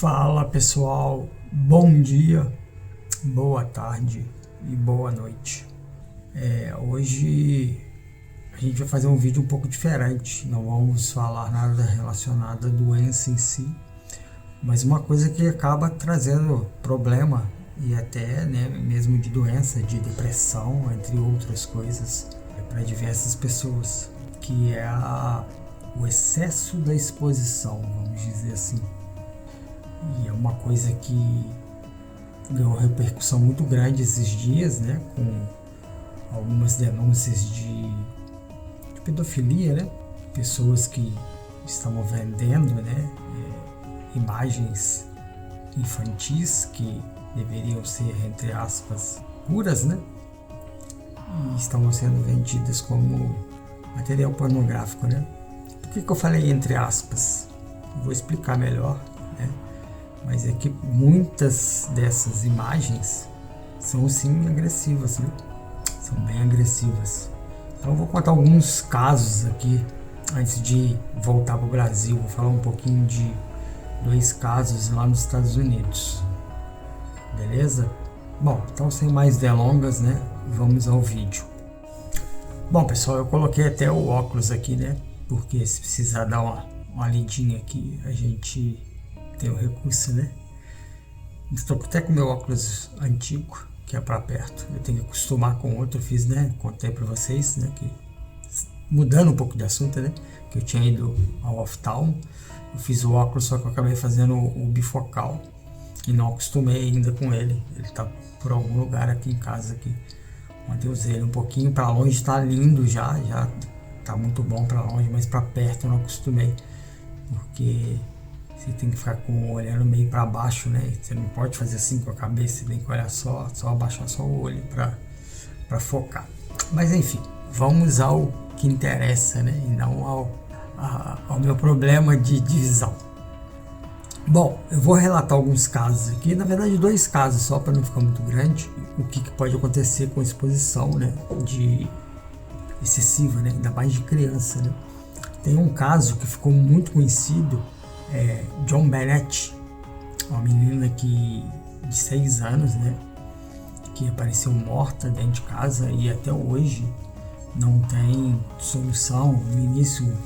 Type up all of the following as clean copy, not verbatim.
Fala pessoal, bom dia, boa tarde e boa noite. Hoje a gente vai fazer um vídeo um pouco diferente, não vamos falar nada relacionado à doença em si, mas uma coisa que acaba trazendo problema e até mesmo de doença, de depressão, entre outras coisas, para diversas pessoas, que é o excesso da exposição, vamos dizer assim. E é uma coisa que ganhou repercussão muito grande esses dias, com algumas denúncias de pedofilia, pessoas que estavam vendendo, imagens infantis que deveriam ser, entre aspas, puras, e estavam sendo vendidas como material pornográfico, Por que eu falei entre aspas? Vou explicar melhor, Mas é que muitas dessas imagens são sim agressivas, São bem agressivas. Então eu vou contar alguns casos aqui antes de voltar para o Brasil. Vou falar um pouquinho de 2 casos lá nos Estados Unidos. Beleza? Bom, então sem mais delongas, vamos ao vídeo. Bom pessoal, eu coloquei até o óculos aqui, porque se precisar dar uma lidinha aqui, a gente tem o recurso, Estou até com meu óculos antigo, que é para perto. Eu tenho que acostumar com outro. Eu fiz, contei para vocês, que mudando um pouco de assunto, que eu tinha ido ao off-town. Eu fiz o óculos, só que eu acabei fazendo o bifocal e não acostumei ainda com ele. Ele está por algum lugar aqui em casa, aqui, onde eu usei ele um pouquinho para longe. Está lindo já está muito bom para longe, mas para perto eu não acostumei, porque você tem que ficar olhando meio para baixo, Você não pode fazer assim com a cabeça, você tem que olhar só abaixar só o olho para focar. Mas enfim, vamos ao que interessa, e não ao meu problema de visão. Bom, eu vou relatar alguns casos aqui, na verdade 2 casos só para não ficar muito grande, o que pode acontecer com a exposição, de excessiva, ainda mais de criança, Tem um caso que ficou muito conhecido, John Bennett, uma menina de 6 anos, que apareceu morta dentro de casa e até hoje não tem solução. No início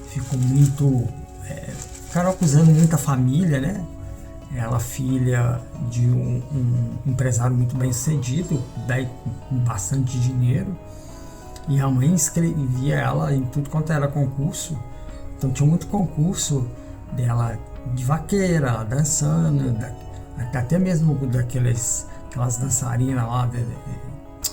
ficou muito, ficaram acusando muito a família, Ela filha de um empresário muito bem sucedido, com bastante dinheiro, e a mãe inscrevia ela em tudo quanto era concurso. Então tinha muito concurso dela de vaqueira, dançando, até mesmo aquelas dançarinas lá,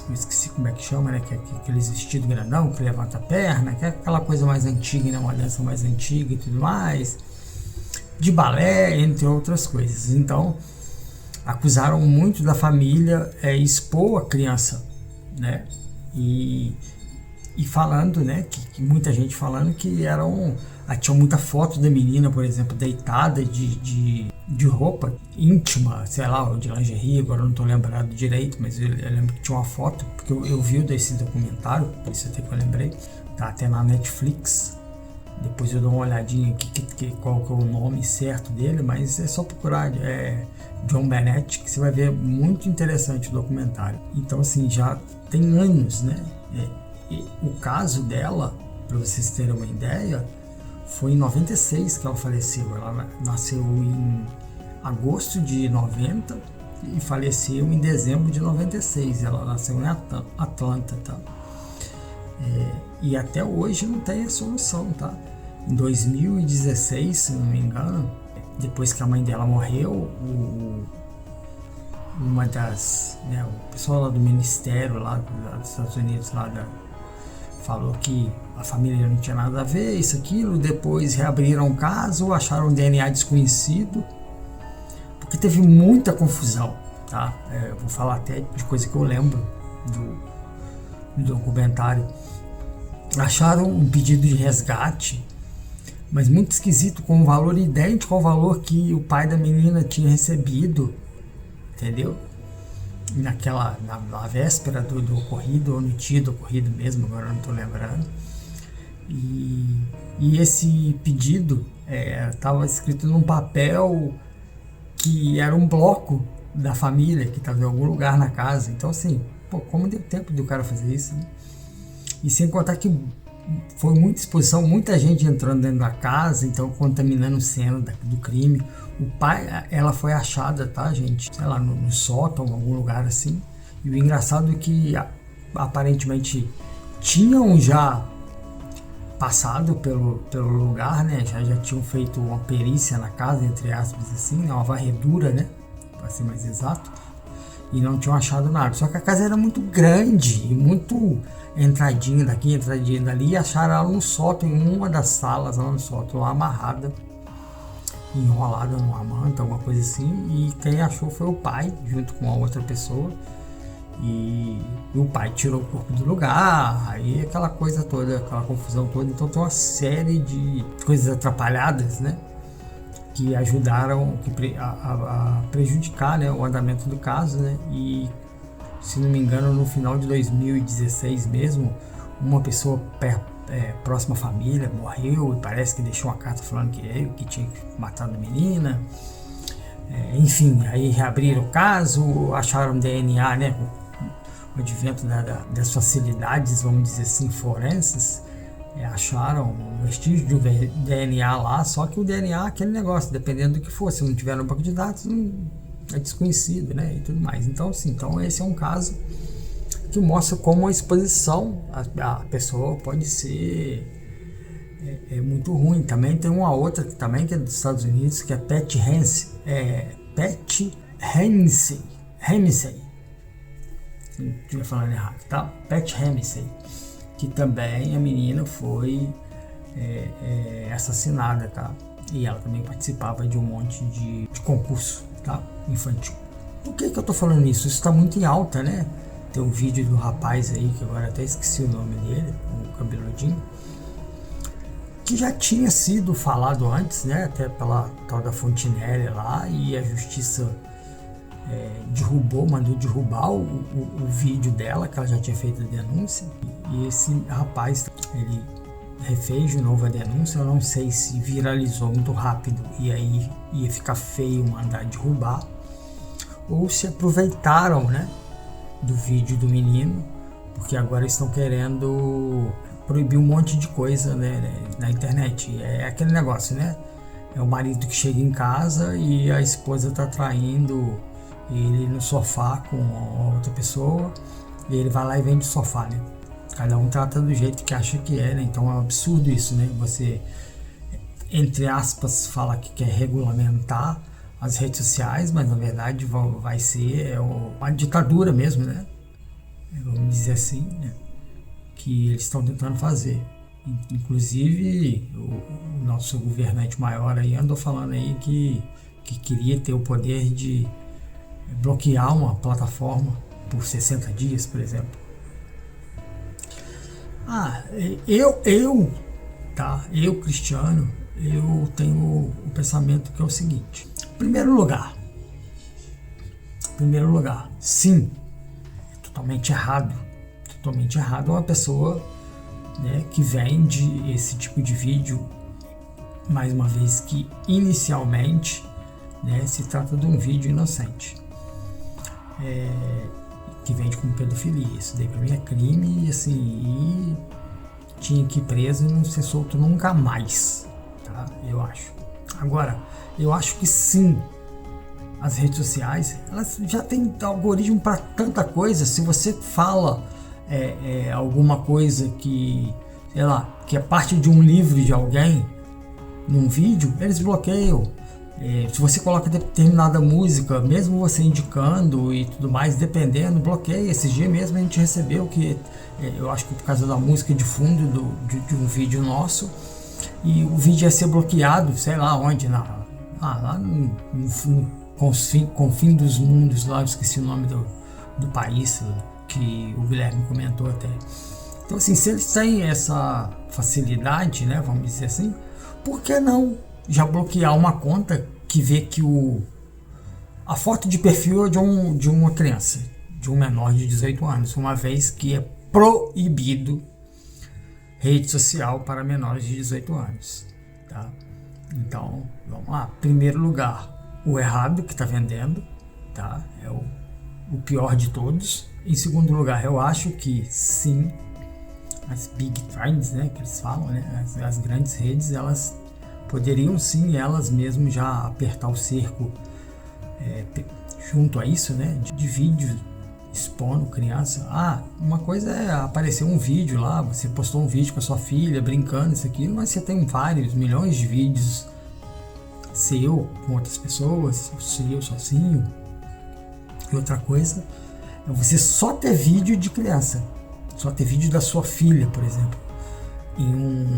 eu esqueci como é que chama, que é aqueles vestidos grandão que levanta a perna, que é aquela coisa mais antiga, uma dança mais antiga e tudo mais, de balé, entre outras coisas. Então acusaram muito da família expor a criança, e falando, que muita gente falando que tinha muita foto da menina, por exemplo, deitada de roupa íntima, sei lá, ou de lingerie, agora eu não estou lembrado direito, mas eu lembro que tinha uma foto, porque eu vi desse documentário, por isso até que eu lembrei, tá até na Netflix. Depois eu dou uma olhadinha aqui, qual que é o nome certo dele, mas é só procurar John Bennett, que você vai ver, muito interessante o documentário. Então assim, já tem anos, E o caso dela, para vocês terem uma ideia, foi em 96 que ela faleceu. Ela nasceu em agosto de 90 e faleceu em dezembro de 96. Ela nasceu em Atlanta, e até hoje não tem a solução, Em 2016, se não me engano, depois que a mãe dela morreu, uma das, o pessoal lá do ministério lá dos Estados Unidos falou que a família não tinha nada a ver, isso, aquilo. Depois reabriram o caso, acharam um DNA desconhecido, porque teve muita confusão, Eu vou falar até de coisa que eu lembro do documentário. Acharam um pedido de resgate, mas muito esquisito, com um valor idêntico ao valor que o pai da menina tinha recebido, entendeu? Na véspera do ocorrido, ou no dia do ocorrido mesmo, agora eu não estou lembrando. E esse pedido estava escrito num papel que era um bloco da família que estava em algum lugar na casa. Então assim, pô, como deu tempo do cara fazer isso, né? E sem contar que foi muita exposição, muita gente entrando dentro da casa, então contaminando cena do crime. O pai, ela foi achada, tá, gente? Sei lá, no sótão, em algum lugar assim. E o engraçado é que aparentemente tinham já passado pelo lugar, né? Já tinham feito uma perícia na casa, entre aspas, assim, né? Uma varredura, né? Para ser mais exato. E não tinham achado nada. Só que a casa era muito grande e muito entradinha daqui, entradinha dali. E acharam ela no sótão, em uma das salas lá no sótão, lá amarrada, enrolada numa manta, alguma coisa assim. E quem achou foi o pai, junto com a outra pessoa. E o pai tirou o corpo do lugar, aí aquela coisa toda, aquela confusão toda. Então tem uma série de coisas atrapalhadas, né, que ajudaram a prejudicar, né, o andamento do caso, né. E se não me engano, no final de 2016 mesmo, uma pessoa próxima à família morreu e parece que deixou uma carta falando que ele que tinha matado a menina. Enfim, aí reabriram o caso, acharam DNA, né, o advento das facilidades, vamos dizer assim, forenses, acharam um vestígio de um DNA lá, só que o DNA é aquele negócio, dependendo do que for, se não tiver no banco de dados, é desconhecido, né, e tudo mais. Então, assim, esse é um caso que mostra como a exposição a pessoa pode ser muito ruim. Também tem uma outra também que é dos Estados Unidos, que é Pat Ramsey, se não estiver falando errado, tá? Pat Ramsey, que também a menina foi assassinada, tá? E ela também participava de um monte de concurso, tá? Infantil. Por que eu tô falando isso? Isso tá muito em alta, né? Tem um vídeo do rapaz aí, que agora até esqueci o nome dele, o cabeludinho, que já tinha sido falado antes, né? Até pela tal da Fontenelle lá, e a justiça mandou derrubar o vídeo dela, que ela já tinha feito a denúncia. E esse rapaz, ele refez de novo a denúncia. Eu não sei se viralizou muito rápido e aí ia ficar feio mandar derrubar, ou se aproveitaram, né, do vídeo do menino, porque agora estão querendo proibir um monte de coisa, né, na internet. É aquele negócio, né? É o marido que chega em casa e a esposa tá traindo ele no sofá com outra pessoa, e ele vai lá e vende o sofá, né? Cada um trata do jeito que acha que é, né? Então é um absurdo isso, né? Você, entre aspas, fala que quer regulamentar as redes sociais, mas na verdade vai ser uma ditadura mesmo, né? Vamos dizer assim, né? Que eles estão tentando fazer. Inclusive o nosso governante maior aí andou falando aí que queria ter o poder de bloquear uma plataforma por 60 dias, por exemplo. Eu Cristiano, eu tenho o pensamento que é o seguinte: primeiro lugar, sim, é totalmente errado uma pessoa, né, que vende esse tipo de vídeo, mais uma vez que inicialmente, né, se trata de um vídeo inocente, que vende como pedofilia. Isso daí pra mim é crime, assim, e tinha que ir preso e não ser solto nunca mais, tá? Eu acho. Agora, eu acho que sim, as redes sociais, elas já têm algoritmo para tanta coisa. Se você fala alguma coisa que, sei lá, que é parte de um livro de alguém num vídeo, eles bloqueiam. Se você coloca determinada música, mesmo você indicando e tudo mais, dependendo, bloqueia. Esses dias mesmo a gente recebeu que, eu acho que por causa da música de fundo de um vídeo nosso, e o vídeo ia ser bloqueado, sei lá onde, lá no confim dos mundos, lá eu esqueci o nome do país, que o Guilherme comentou até. Então assim, se eles têm essa facilidade, né, vamos dizer assim, por que não já bloquear uma conta que vê que a foto de perfil é de uma criança, de um menor de 18 anos, uma vez que é proibido rede social para menores de 18 anos, tá? Então, vamos lá. Primeiro lugar, o errado que está vendendo, tá? É o pior de todos. Em segundo lugar, eu acho que sim, as big trends, né, que eles falam, né, as grandes redes, elas poderiam sim, elas mesmo já apertar o cerco junto a isso, né, de vídeos expondo criança. Uma coisa é aparecer um vídeo lá, você postou um vídeo com a sua filha brincando, isso aqui, mas você tem vários, milhões de vídeos seu com outras pessoas, seu sozinho. E outra coisa é você só ter vídeo de criança, só ter vídeo da sua filha, por exemplo, em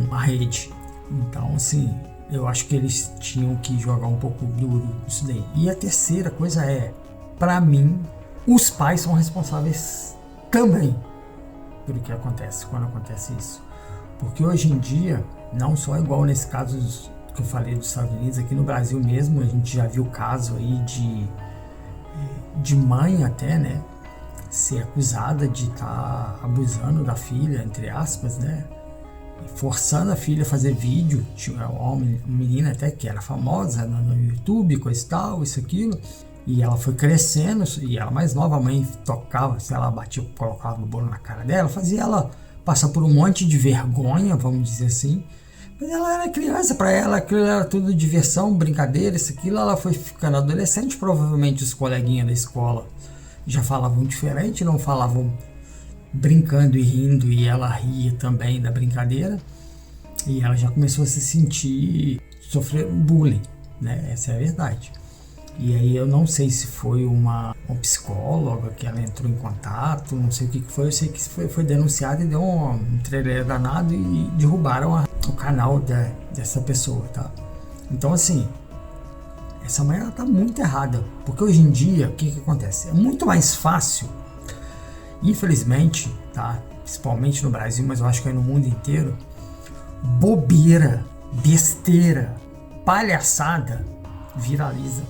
uma rede. Então, assim, eu acho que eles tinham que jogar um pouco duro isso daí. E a terceira coisa é, para mim, os pais são responsáveis também pelo que acontece quando acontece isso. Porque hoje em dia, não só igual nesse caso que eu falei dos Estados Unidos, aqui no Brasil mesmo, a gente já viu caso aí de mãe até, né, ser acusada de estar abusando da filha, entre aspas, né, forçando a filha a fazer vídeo. Tinha uma menina até que era famosa no YouTube, coisa e tal, isso, aquilo, e ela foi crescendo, e ela mais nova, a mãe tocava, se ela batia, colocava o bolo na cara dela, fazia ela passar por um monte de vergonha, vamos dizer assim. Mas ela era criança, para ela aquilo era tudo diversão, brincadeira, isso, aquilo. Ela foi ficando adolescente, provavelmente os coleguinhas da escola já falavam diferente, não falavam brincando e rindo, e ela ria também da brincadeira, e ela já começou a se sentir, sofrer bullying, né? Essa é a verdade. E aí eu não sei se foi uma psicóloga que ela entrou em contato, não sei o que foi, eu sei que foi denunciado e deu um trelelê danado e derrubaram o canal dessa pessoa, tá? Então, assim, essa mulher ela tá muito errada, porque hoje em dia, o que acontece? É muito mais fácil, infelizmente, tá? Principalmente no Brasil, mas eu acho que é no mundo inteiro, bobeira, besteira, palhaçada viraliza.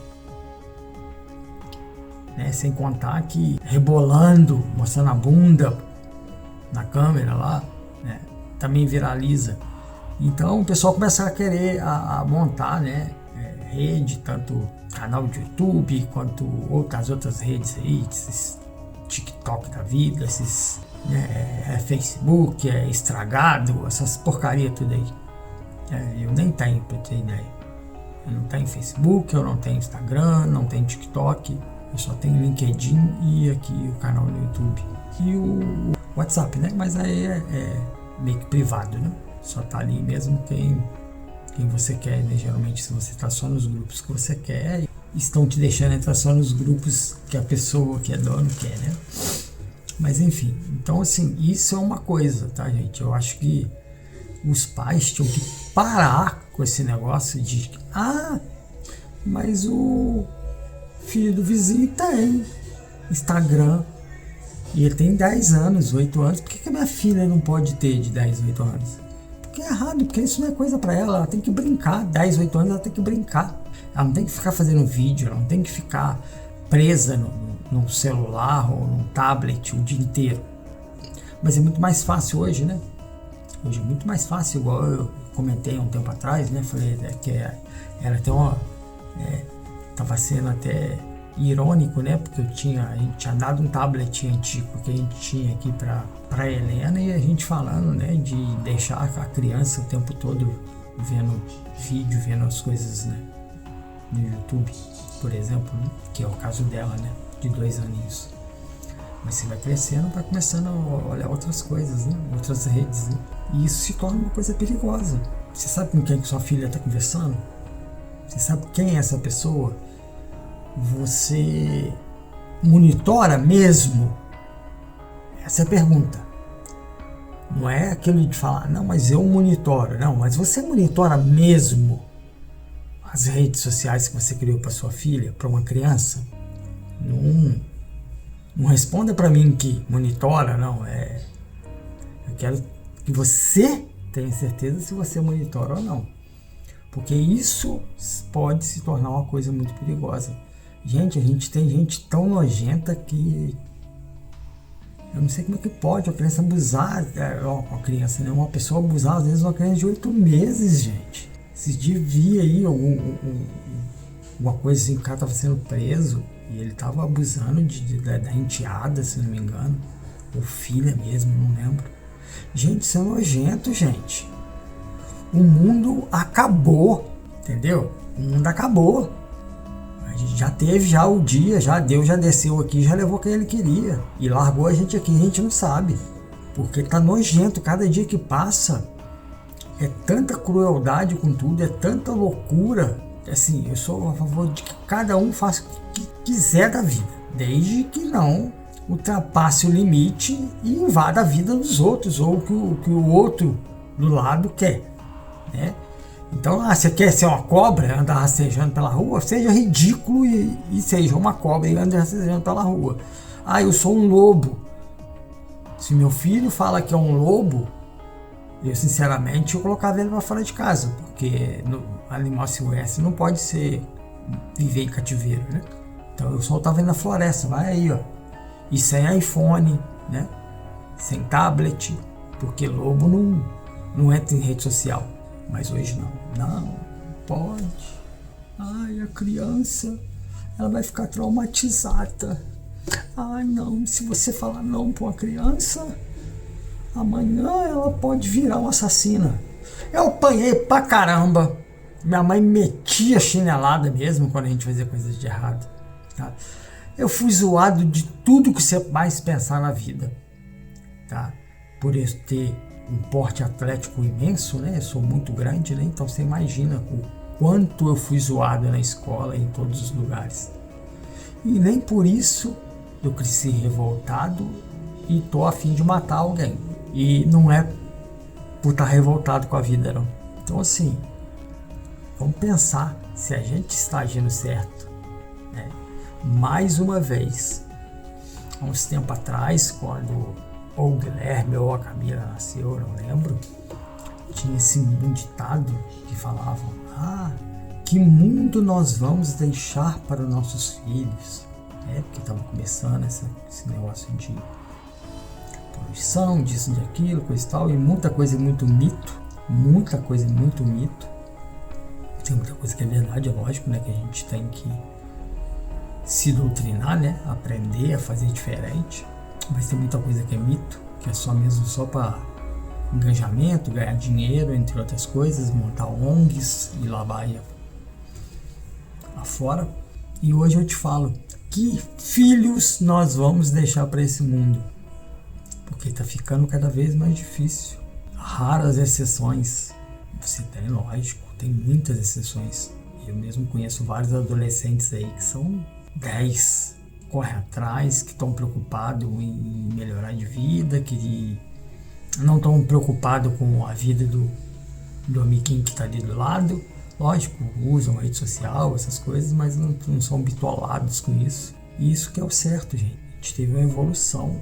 Né? Sem contar que rebolando, mostrando a bunda na câmera lá, né? Também viraliza. Então o pessoal começa a querer a montar, né, rede, tanto canal de YouTube quanto outras redes aí, esses TikTok da vida, esses, né, Facebook, estragado, essas porcaria tudo aí. Eu nem tenho, pra ter ideia. Eu não tenho Facebook, eu não tenho Instagram, não tenho TikTok, eu só tenho LinkedIn e aqui o canal no YouTube. E o WhatsApp, né? Mas aí é meio que privado, né? Só tá ali mesmo quem você quer, né? Geralmente se você tá só nos grupos que você quer, estão te deixando entrar só nos grupos que a pessoa que é dono quer, né? Mas enfim, então assim, isso é uma coisa, tá, gente? Eu acho que os pais tinham que parar com esse negócio de mas o filho do vizinho tem Instagram e ele tem 10 anos, 8 anos, por que a minha filha não pode ter de 10, 8 anos? Porque é errado, porque isso não é coisa pra ela tem que brincar, 10, 8 anos ela tem que brincar, ela não tem que ficar fazendo vídeo, ela não tem que ficar presa no celular ou no tablet o dia inteiro. Mas é muito mais fácil hoje, né? Hoje é muito mais fácil, igual eu comentei um tempo atrás, né? Falei que era até tava sendo até irônico, né? Porque a gente tinha dado um tablet antigo que a gente tinha aqui pra Helena, e a gente falando, né? De deixar a criança o tempo todo vendo vídeo, vendo as coisas, né? No YouTube, por exemplo, né? Que é o caso dela, né? De 2 aninhos. Mas você vai crescendo, vai começando a olhar outras coisas, né? Outras redes, né? E isso se torna uma coisa perigosa. Você sabe com quem que sua filha está conversando? Você sabe quem é essa pessoa? Você monitora mesmo? Essa é a pergunta. Não é aquilo de falar, não, mas eu monitoro. Não, mas você monitora mesmo as redes sociais que você criou para sua filha, para uma criança? Não responda para mim que monitora, não. Eu quero que você tenha certeza se você monitora ou não. Porque isso pode se tornar uma coisa muito perigosa. Gente, a gente tem gente tão nojenta que eu não sei como é que pode uma criança abusar, uma criança, né? Uma pessoa abusar, às vezes uma criança de 8 meses, gente. Se devia aí Alguma coisa assim, o cara tava sendo preso e ele tava abusando da enteada, se não me engano. Ou filha mesmo, não lembro. Gente, isso é nojento, gente. O mundo acabou, entendeu? O mundo acabou. A gente já teve já o dia, já Deus já desceu aqui, já levou quem ele queria. E largou a gente aqui, a gente não sabe. Porque tá nojento, cada dia que passa é tanta crueldade com tudo, é tanta loucura. Assim, eu sou a favor de que cada um faça o que quiser da vida, desde que não ultrapasse o limite e invada a vida dos outros, ou que o outro do lado quer, né? Então, você quer ser uma cobra, andar rastejando pela rua, seja ridículo e seja uma cobra e ande rastejando pela rua. Eu sou um lobo. Se meu filho fala que é um lobo, eu sinceramente eu colocava ele para fora de casa, porque no animal silvestre não pode viver em cativeiro, né? Então eu soltava ele na floresta, vai aí, ó. E sem iPhone, né? Sem tablet, porque lobo não entra em rede social. Mas hoje não pode. A criança, ela vai ficar traumatizada. Não, se você falar não para uma criança, amanhã ela pode virar uma assassina. Eu apanhei pra caramba. Minha mãe metia chinelada mesmo quando a gente fazia coisas de errado, tá? Eu fui zoado de tudo que você mais pensar na vida, tá? Por eu ter um porte atlético imenso, né? Eu sou muito grande, né? Então você imagina o quanto eu fui zoado na escola e em todos os lugares. E nem por isso eu cresci revoltado e tô a fim de matar alguém. E não é por estar revoltado com a vida, não. Então assim, vamos pensar se a gente está agindo certo, né? Mais uma vez, há uns tempos atrás, quando ou o Guilherme ou a Camila nasceu, eu não lembro, tinha esse ditado que falava: que mundo nós vamos deixar para os nossos filhos? Porque estava começando esse negócio de poluição, disso, de aquilo, coisa e tal, e muita coisa é muito mito, Tem muita coisa que é verdade, é lógico, né, que a gente tem que se doutrinar, né, aprender a fazer diferente, mas tem muita coisa que é mito, que é só para engajamento, ganhar dinheiro, entre outras coisas, montar ONGs e lá vai afora. E hoje eu te falo, que filhos nós vamos deixar para esse mundo? Porque está ficando cada vez mais difícil. Raras exceções, você tem, lógico, tem muitas exceções. Eu mesmo conheço vários adolescentes aí que são 10, correm atrás, que estão preocupados em melhorar de vida, que não estão preocupados com a vida do amiguinho que está ali do lado. Lógico, usam rede social, essas coisas, mas não são bitolados com isso. E isso que é o certo, gente. A gente teve uma evolução,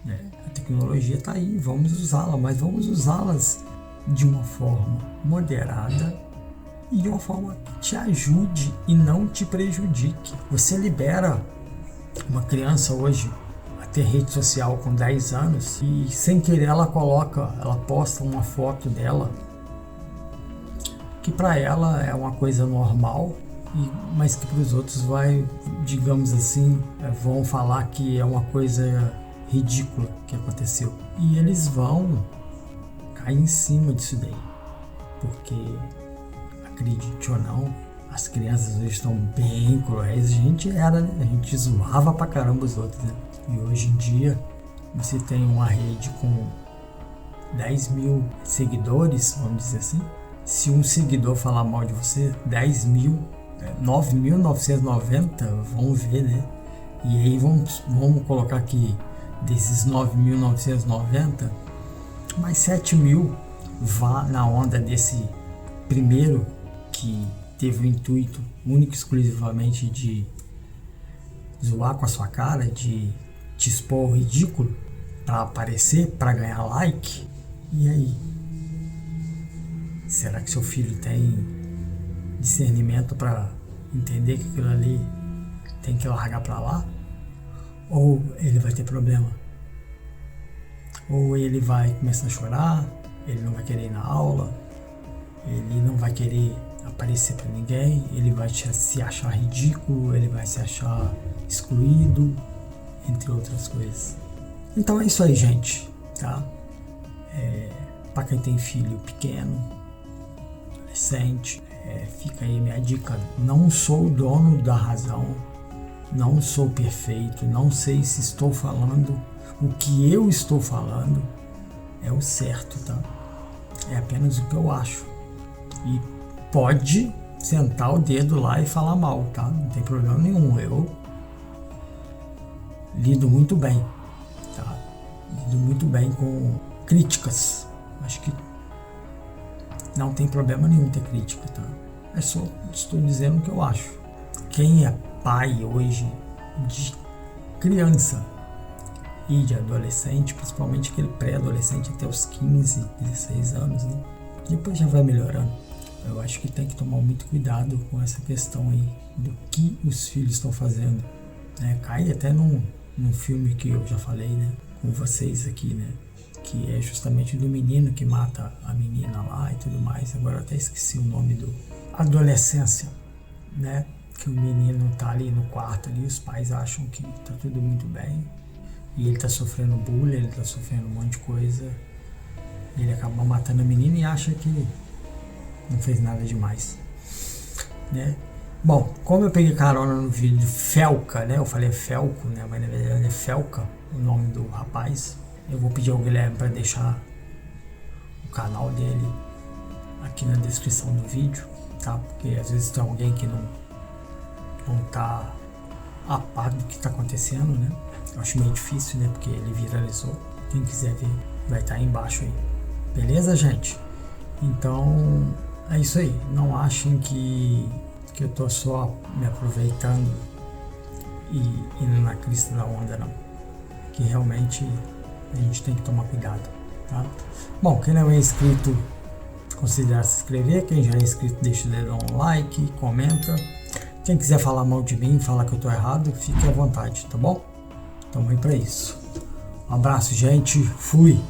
né? A tecnologia está aí, vamos usá-la, mas vamos usá-las de uma forma moderada e de uma forma que te ajude e não te prejudique. Você libera uma criança hoje a ter rede social com 10 anos e sem querer ela posta uma foto dela que para ela é uma coisa normal, mas que para os outros digamos assim, vão falar que é uma coisa ridícula que aconteceu. E eles vão cair em cima disso daí, porque, acredite ou não, as crianças hoje estão bem cruéis. A gente era, né? A gente zoava pra caramba os outros, né? E hoje em dia, você tem uma rede com 10 mil seguidores, vamos dizer assim. Se um seguidor falar mal de você, 10 mil, 9.990 vão ver, né? E aí vamos colocar que desses 9.990, mais 7 mil vá na onda desse primeiro que teve o intuito único e exclusivamente de zoar com a sua cara, de te expor ao ridículo para aparecer, para ganhar like. E aí? Será que seu filho tem discernimento para entender que aquilo ali tem que largar para lá? Ou ele vai ter problema? Ou ele vai começar a chorar, ele não vai querer ir na aula, ele não vai querer aparecer para ninguém, ele vai se achar ridículo, ele vai se achar excluído, entre outras coisas. Então é isso aí, gente, tá? Para quem tem filho pequeno, adolescente, fica aí minha dica. Não sou o dono da razão, não sou perfeito, não sei se estou falando o que eu estou falando é o certo, tá? É apenas o que eu acho. E pode sentar o dedo lá e falar mal, tá? Não tem problema nenhum. Eu lido muito bem, tá? Lido muito bem com críticas. Acho que não tem problema nenhum ter crítica, tá? É só estou dizendo o que eu acho. Quem é pai hoje de criança e de adolescente, principalmente aquele pré-adolescente até os 15, 16 anos, né? Depois já vai melhorando. Eu acho que tem que tomar muito cuidado com essa questão aí do que os filhos estão fazendo, né? Cai até num filme que eu já falei, né, com vocês aqui, né, que é justamente do menino que mata a menina lá e tudo mais. Agora eu até esqueci o nome do Adolescência, né, que o menino tá ali no quarto ali, os pais acham que tá tudo muito bem e ele tá sofrendo bullying, ele tá sofrendo um monte de coisa, ele acaba matando a menina e acha que não fez nada demais, né? Bom, como eu peguei carona no vídeo de Felca, né? Eu falei Felco, né? Mas na verdade é Felca, o nome do rapaz. Eu vou pedir ao Guilherme para deixar o canal dele aqui na descrição do vídeo, tá? Porque às vezes tem alguém que não tá a par do que tá acontecendo, né? Eu acho meio difícil, né? Porque ele viralizou. Quem quiser ver, vai estar aí embaixo aí. Beleza, gente? Então, é isso aí. Não achem que eu tô só me aproveitando e indo na crista da onda, não. Que realmente a gente tem que tomar cuidado, tá? Bom, quem não é inscrito, considere se inscrever. Quem já é inscrito, deixa o dedo no like, comenta. Quem quiser falar mal de mim, falar que eu tô errado, fique à vontade, tá bom? Tamo aí pra isso. Um abraço, gente. Fui!